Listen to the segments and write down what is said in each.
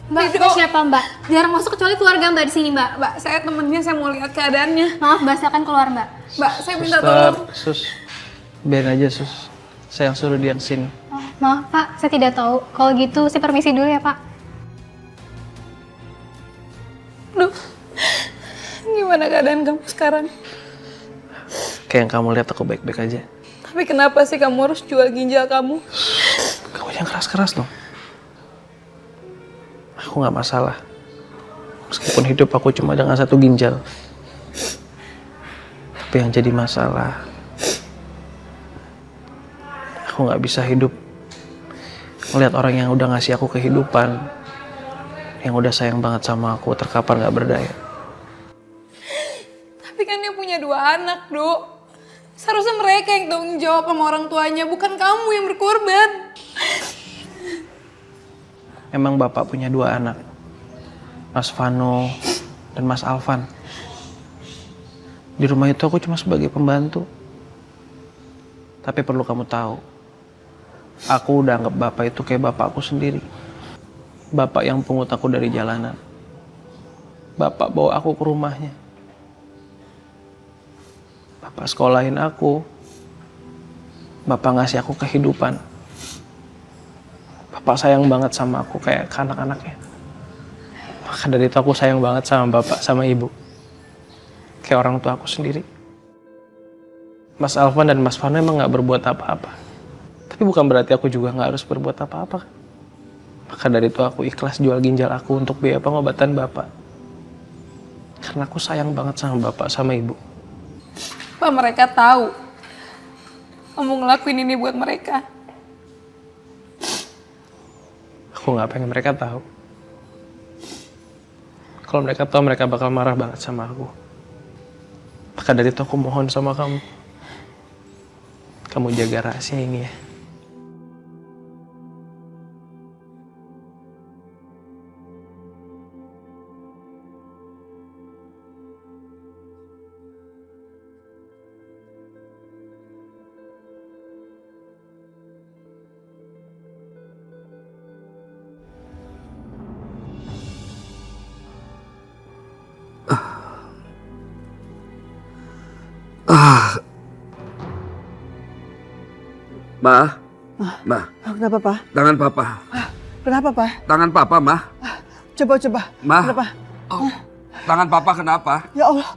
Mbak, Mbak siapa Mbak? Jarang masuk kecuali keluarga Mbak di sini Mbak. Mbak, saya temennya, saya mau lihat keadaannya. Maaf Mbak, silakan keluar Mbak. Mbak, saya minta tolong. Sus, biarin aja sus. Saya yang suruh dia kesini. Oh, maaf Pak, saya tidak tahu. Kalau gitu saya permisi dulu ya Pak. Duh, gimana keadaan kamu sekarang? Kayak yang kamu lihat aku baik-baik aja. Tapi kenapa sih kamu harus jual ginjal kamu? Kamu jangan keras-keras dong. Aku nggak masalah. Meskipun hidup aku cuma dengan satu ginjal. Tapi yang jadi masalah, aku nggak bisa hidup melihat orang yang udah ngasih aku kehidupan, yang udah sayang banget sama aku, terkapar nggak berdaya. Tapi kan dia punya 2 anak, Dok. Seharusnya mereka yang tanggung jawab sama orang tuanya, bukan kamu yang berkorban. Emang bapak punya 2 anak, Mas Vano dan Mas Alvan. Di rumah itu aku cuma sebagai pembantu. Tapi perlu kamu tahu, aku udah anggap bapak itu kayak bapakku sendiri. Bapak yang pungut aku dari jalanan. Bapak bawa aku ke rumahnya. Bapak sekolahin aku. Bapak ngasih aku kehidupan. Bapak sayang banget sama aku kayak ke anak-anaknya. Maka dari itu aku sayang banget sama bapak, sama ibu. Kayak orang tua aku sendiri. Mas Alvan dan Mas Vano emang gak berbuat apa-apa. Tapi bukan berarti aku juga gak harus berbuat apa-apa. Maka dari itu aku ikhlas jual ginjal aku untuk biaya pengobatan bapak. Karena aku sayang banget sama bapak, sama ibu. Pak, mereka tahu kamu ngelakuin ini buat mereka. Aku gak pengen mereka tahu. Kalau mereka tahu, mereka bakal marah banget sama aku. Maka dari itu aku mohon sama kamu. Kamu jaga rahasia ini ya. Ma, Ma, Kenapa, Pak? tangan Papa. Kenapa, Pak? Tangan Papa, Ma. Coba. Ma. Kenapa? Oh, tangan Papa kenapa? Ya Allah.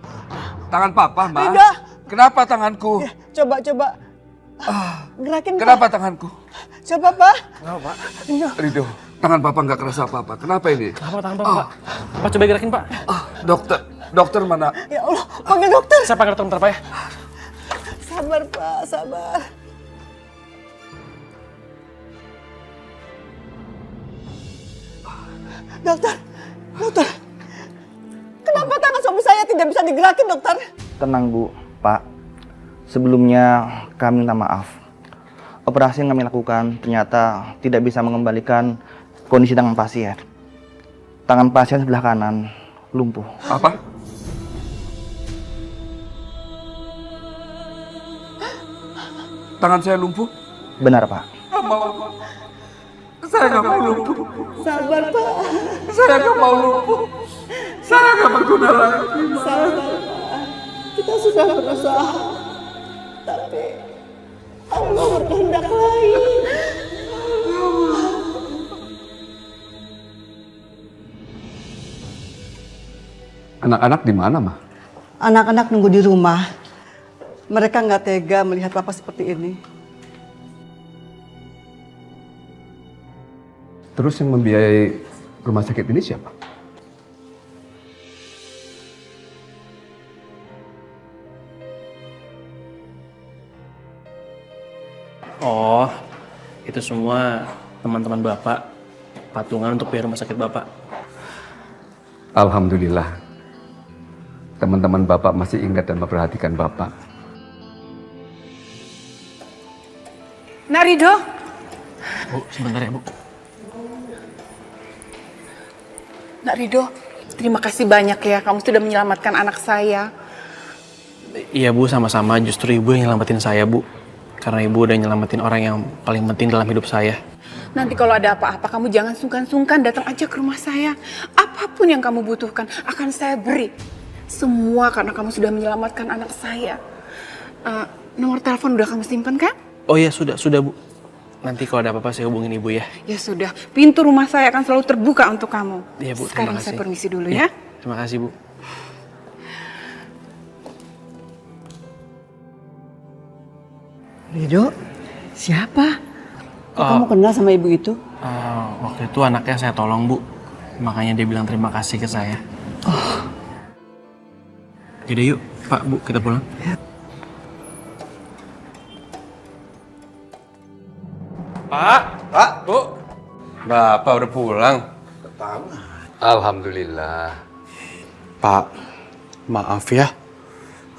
Tangan Papa, Ma. Tidak. Kenapa tanganku? Coba. Gerakin, Pak. Kenapa tanganku? Coba, Pak. Kenapa, Pak? Rido, tangan Papa nggak kerasa apa-apa. Kenapa ini? Kenapa tangan Bapak, Pak? Pak, coba gerakin, Pak. Dokter mana? Ya Allah, panggil dokter. Saya panggil dokter bentar, Pak ya. Sabar, Pak, sabar. Dokter. Kenapa tangan suami saya tidak bisa digerakin, dokter? Tenang Bu, Pak. Sebelumnya kami minta maaf. Operasi yang kami lakukan ternyata tidak bisa mengembalikan kondisi tangan pasien. Tangan pasien sebelah kanan lumpuh. Apa? Tangan saya lumpuh? Benar, Pak. Nggak mau. Saya nggak mau lumpuh. Sabar, Pak. Saya nggak mau lumpuh. Saya nggak berguna lagi. Sabar, Pak. Kita sudah berusaha. Tapi Allah berkehendak lain. Anak-anak di mana, Ma? Anak-anak nunggu di rumah. Mereka nggak tega melihat papa seperti ini. Terus yang membiayai rumah sakit ini siapa? Oh, itu semua teman-teman Bapak. Patungan untuk biaya rumah sakit Bapak. Alhamdulillah. Teman-teman Bapak masih ingat dan memperhatikan Bapak. Nak Rido, Bu, sebentar ya, Bu. Nak Rido, terima kasih banyak ya. Kamu sudah menyelamatkan anak saya. Iya, Bu, sama-sama. Justru Ibu yang nyelamatin saya, Bu. Karena ibu udah nyelamatin orang yang paling penting dalam hidup saya. Nanti kalau ada apa-apa, kamu jangan sungkan-sungkan datang aja ke rumah saya. Apapun yang kamu butuhkan akan saya beri. Semua karena kamu sudah menyelamatkan anak saya. Nomor telepon udah kamu simpen kan? Oh iya, sudah Bu. Nanti kalau ada apa-apa saya hubungin ibu ya. Ya sudah, pintu rumah saya akan selalu terbuka untuk kamu. Iya Bu, Sekarang terima kasih. saya permisi dulu Iya, ya. Terima kasih Bu. Rido, siapa? Kok Oh. kamu kenal sama ibu itu? Waktu itu anaknya saya tolong Bu. Makanya dia bilang terima kasih ke saya. Oh. Yaudah yuk, Pak, Bu, kita pulang. Pak, Bu, Bapak udah pulang. Alhamdulillah. Pak, maaf ya.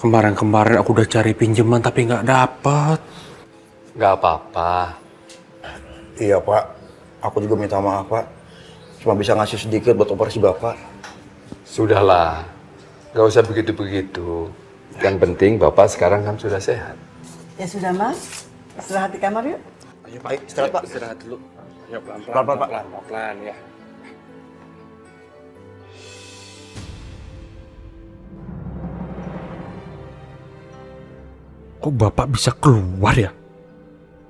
Kemarin-kemarin aku udah cari pinjaman tapi nggak dapet. Nggak apa-apa. Iya Pak, aku juga minta maaf Pak. Cuma bisa ngasih sedikit buat operasi Bapak. Sudahlah, nggak usah begitu-begitu. Yang penting Bapak sekarang kan sudah sehat. Ya sudah Mas, istirahat di kamar yuk. Ayo Pak, istirahat Pak. Istirahat dulu. Ya pelan-pelan, Pelan-pelan, Pak. pelan-pelan ya. Kok Bapak bisa keluar ya?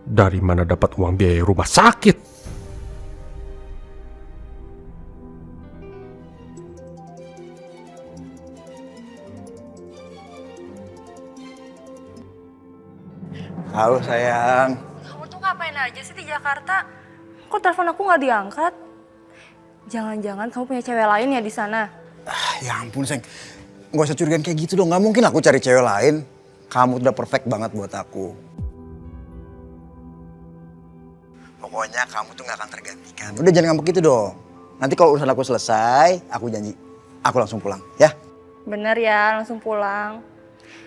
Dari mana dapat uang biaya rumah sakit? Halo sayang. Kamu tuh ngapain aja sih di Jakarta? Kok telepon aku nggak diangkat? Jangan-jangan kamu punya cewek lain ya di sana? Ya ampun sayang, nggak usah curigaan kayak gitu dong. Nggak mungkin aku cari cewek lain. Kamu udah perfect banget buat aku. Pokoknya kamu tuh nggak akan tergantikan. Udah jangan ngambek gitu dong. Nanti kalau urusan aku selesai, aku janji aku langsung pulang ya. Bener ya, langsung pulang.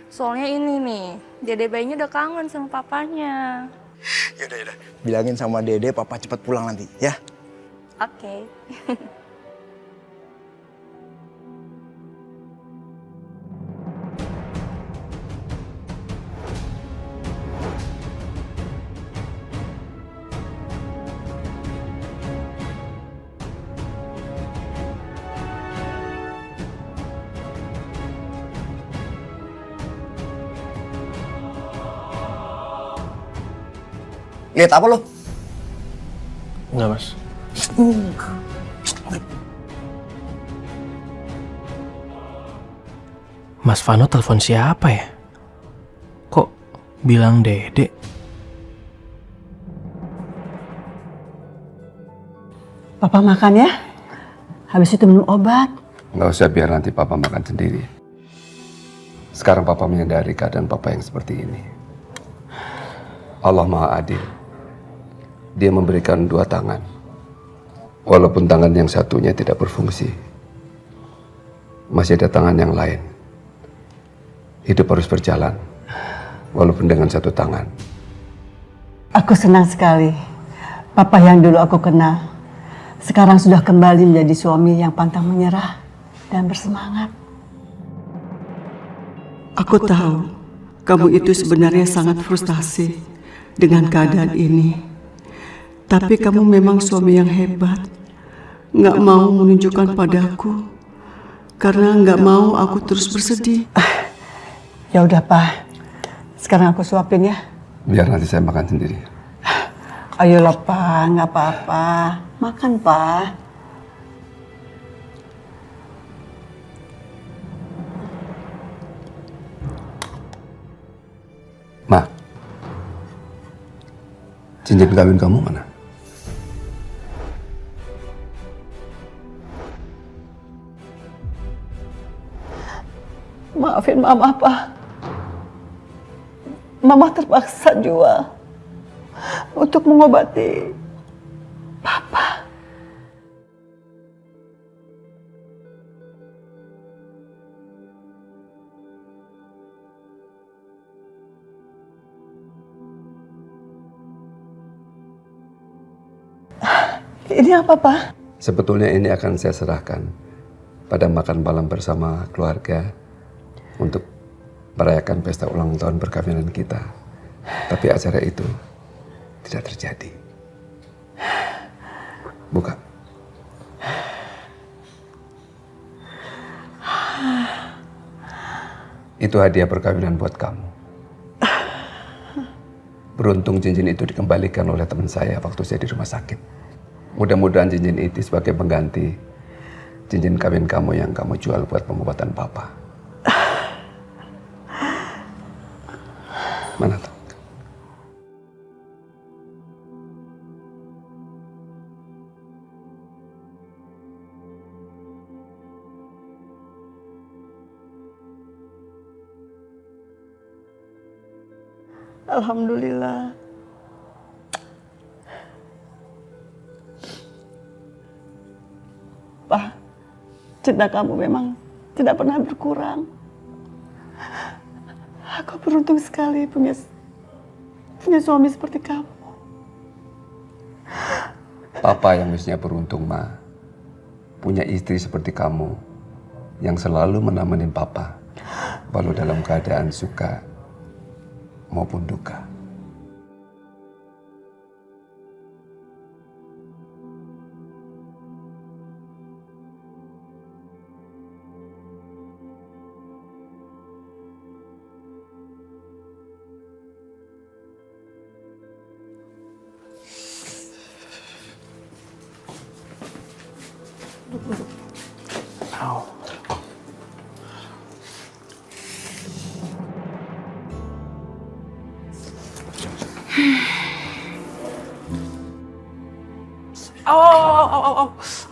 Soalnya ini nih, dede bayinya udah kangen sama papanya. Yaudah. Bilangin sama Dede papa cepat pulang nanti ya. Oke. Lihat apa lo? Enggak, Mas. Mas Vano telepon siapa ya? Kok bilang Dede? Papa makan ya. Habis itu minum obat. Nggak usah, biar nanti Papa makan sendiri. Sekarang Papa menyadari keadaan Papa yang seperti ini. Allah Maha Adil. Dia memberikan dua tangan. Walaupun tangan yang satunya tidak berfungsi, masih ada tangan yang lain. Hidup harus berjalan, walaupun dengan satu tangan. Aku senang sekali. Papa yang dulu aku kenal, sekarang sudah kembali menjadi suami yang pantang menyerah dan bersemangat. Aku tahu kamu itu sebenarnya sangat frustasi dengan keadaan ini. Tapi kamu memang suami yang hebat. Nggak mau menunjukkan padaku. Karena nggak mau aku terus bersedih. Ya udah, Pak. Sekarang aku suapin ya. Biar nanti saya makan sendiri. Ayolah, Pak. Nggak apa-apa. Makan, Pak. Ma, cincin kawin kamu mana? Maafin Mama, Pak. Mama terpaksa jual untuk mengobati Papa. Ini apa, Pak? Sebetulnya ini akan saya serahkan pada makan malam bersama keluarga untuk merayakan pesta ulang tahun perkawinan kita Tapi acara itu tidak terjadi. Buka. Itu hadiah perkawinan buat kamu. Beruntung cincin itu dikembalikan oleh teman saya waktu saya di rumah sakit. Mudah-mudahan cincin itu sebagai pengganti cincin kawin kamu yang kamu jual buat pengobatan papa. Mana tuh? Alhamdulillah. Pak, cinta kamu memang tidak pernah berkurang. Aku beruntung sekali punya suami seperti kamu. Papa yang mestinya beruntung, Ma. Punya istri seperti kamu yang selalu menemani Papa, walau dalam keadaan suka maupun duka.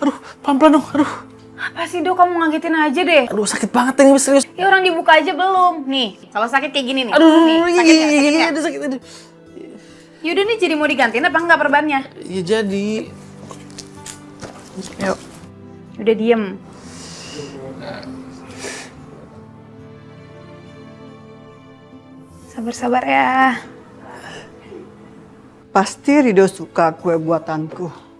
Aduh, pelan-pelan dong, aduh. Apa sih Dok, kamu ngagetin aja deh. Aduh, sakit banget ini, serius. Ya orang dibuka aja belum. Nih, kalau sakit kayak gini nih. Aduh, nih, sakit nggak? sakit. Aduh. Yaudah nih, jadi mau digantiin apa enggak perbannya? Ya jadi. Yuk. Udah diem. Sabar-sabar ya. Pasti Rido suka kue buatanku.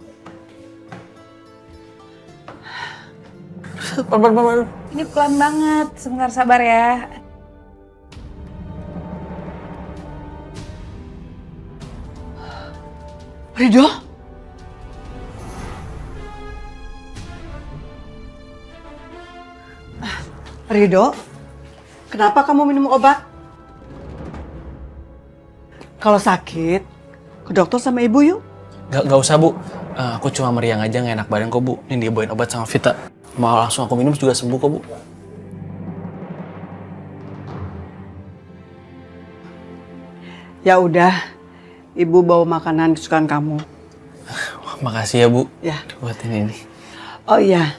Pelan-pelan. Ini pelan banget, sebentar sabar ya. Rido? Rido, kenapa kamu minum obat? Kalau sakit, ke dokter sama ibu yuk. Gak usah, Bu. Aku cuma meriang aja, gak enak badan kok, Bu. Ini dibawain obat sama Vita. Mau langsung aku minum juga sembuh kok, Bu. Ya udah, ibu bawa makanan kesukaan kamu. Makasih ya, Bu. Ya. Buat ini. Oh iya,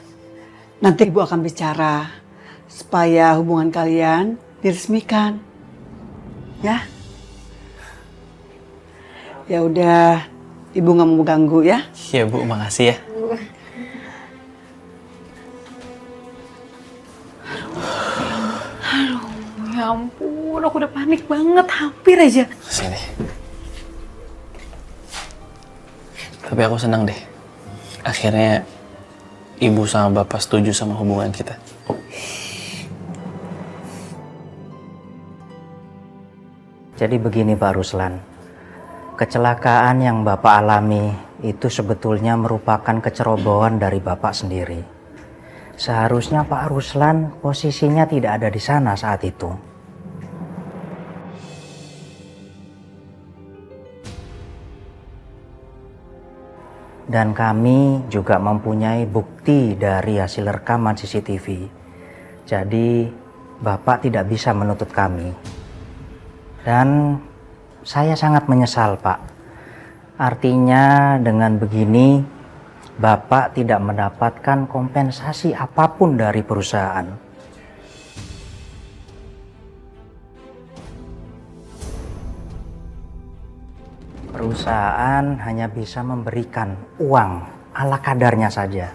nanti ibu akan bicara supaya hubungan kalian diresmikan. Ya? Ya udah, ibu nggak mau ganggu ya. Iya, Bu, makasih ya. Ya ampun, aku udah panik banget, hampir aja. Sini. Tapi aku senang deh. Akhirnya ibu sama bapak setuju sama hubungan kita. Jadi begini Pak Ruslan, kecelakaan yang Bapak alami itu sebetulnya merupakan kecerobohan dari Bapak sendiri. Seharusnya Pak Ruslan posisinya tidak ada di sana saat itu. Dan kami juga mempunyai bukti dari hasil rekaman CCTV. Jadi Bapak tidak bisa menuntut kami. Dan saya sangat menyesal, Pak. Artinya dengan begini Bapak tidak mendapatkan kompensasi apapun dari perusahaan. Perusahaan hanya bisa memberikan uang ala kadarnya saja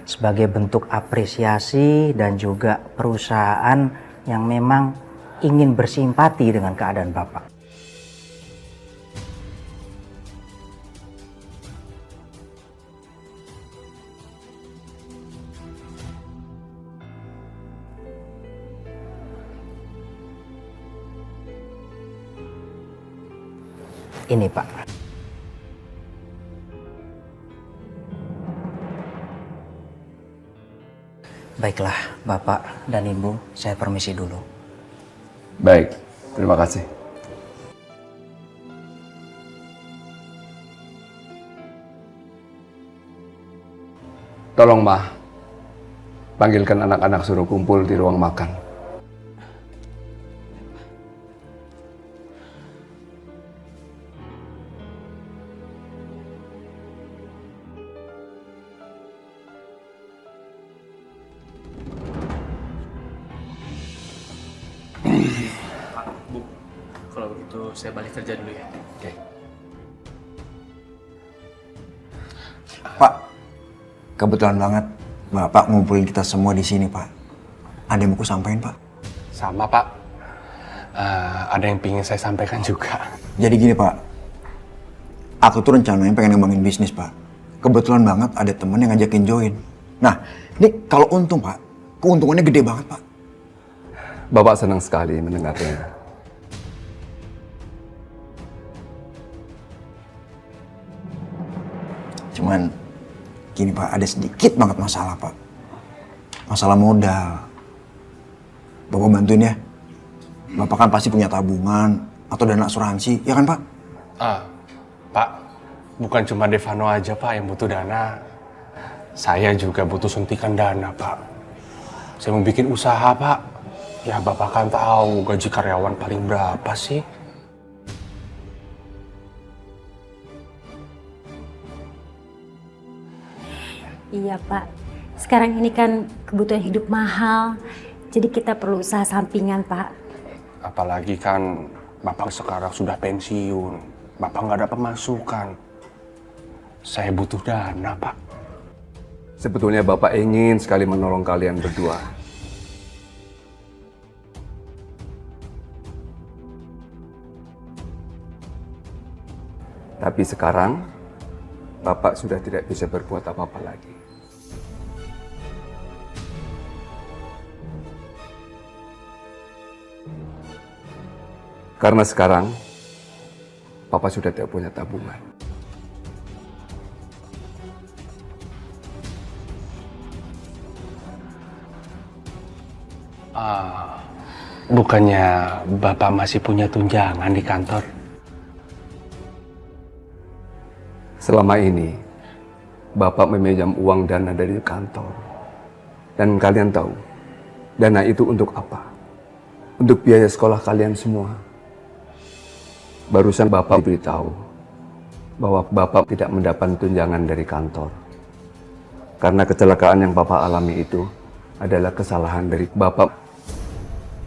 sebagai bentuk apresiasi dan juga perusahaan yang memang ingin bersimpati dengan keadaan Bapak. Ini Pak. Baiklah, Bapak dan Ibu, saya permisi dulu. Baik, terima kasih. Tolong, Ma. Panggilkan anak-anak suruh kumpul di ruang makan. Bu, kalau begitu saya balik kerja dulu ya. Oke. Pak, kebetulan banget Bapak ngumpulin kita semua di sini, Pak. Ada yang mau aku sampaikan, Pak? Sama Pak. Ada yang pingin saya sampaikan juga. Jadi gini, Pak. Aku tuh rencananya pengen ngembangin bisnis, Pak. Kebetulan banget ada temen yang ngajakin join. Nah, ini kalau untung, Pak, keuntungannya gede banget, Pak. Bapak senang sekali mendengarnya. Cuman gini, Pak, ada sedikit banget masalah, Pak. Masalah modal. Bapak bantuin ya. Bapak kan pasti punya tabungan atau dana asuransi, ya kan, Pak? Pak, bukan cuma Devano aja Pak yang butuh dana. Saya juga butuh suntikan dana, Pak. Saya mau bikin usaha, Pak. Ya Bapak kan tahu gaji karyawan paling berapa sih? Iya Pak, sekarang ini kan kebutuhan hidup mahal, jadi kita perlu usaha sampingan Pak. Apalagi kan Bapak sekarang sudah pensiun, Bapak nggak ada pemasukan. Saya butuh dana, Pak. Sebetulnya Bapak ingin sekali menolong kalian berdua. Tapi sekarang, Bapak sudah tidak bisa berbuat apa-apa lagi. Karena sekarang, Papa sudah tidak punya tabungan. Bukannya Bapak masih punya tunjangan di kantor? Selama ini, Bapak meminjam uang dana dari kantor. Dan kalian tahu, dana itu untuk apa? Untuk biaya sekolah kalian semua. Barusan Bapak beritahu bahwa Bapak tidak mendapat tunjangan dari kantor. Karena kecelakaan yang Bapak alami itu adalah kesalahan dari Bapak.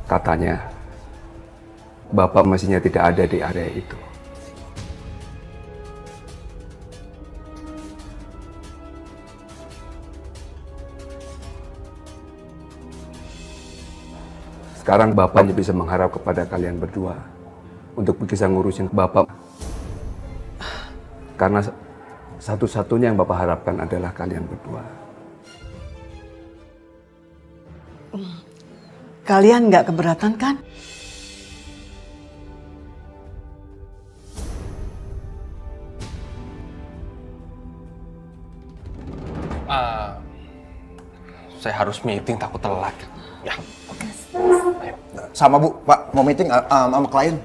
Katanya, Bapak mestinya tidak ada di area itu. Sekarang Bapak hanya bisa mengharap kepada kalian berdua untuk bisa ngurusin Bapak. Karena satu-satunya yang Bapak harapkan adalah kalian berdua. Kalian nggak keberatan kan? Saya harus meeting, takut telat. Ya. Sama Bu, Pak, mau meeting sama klien.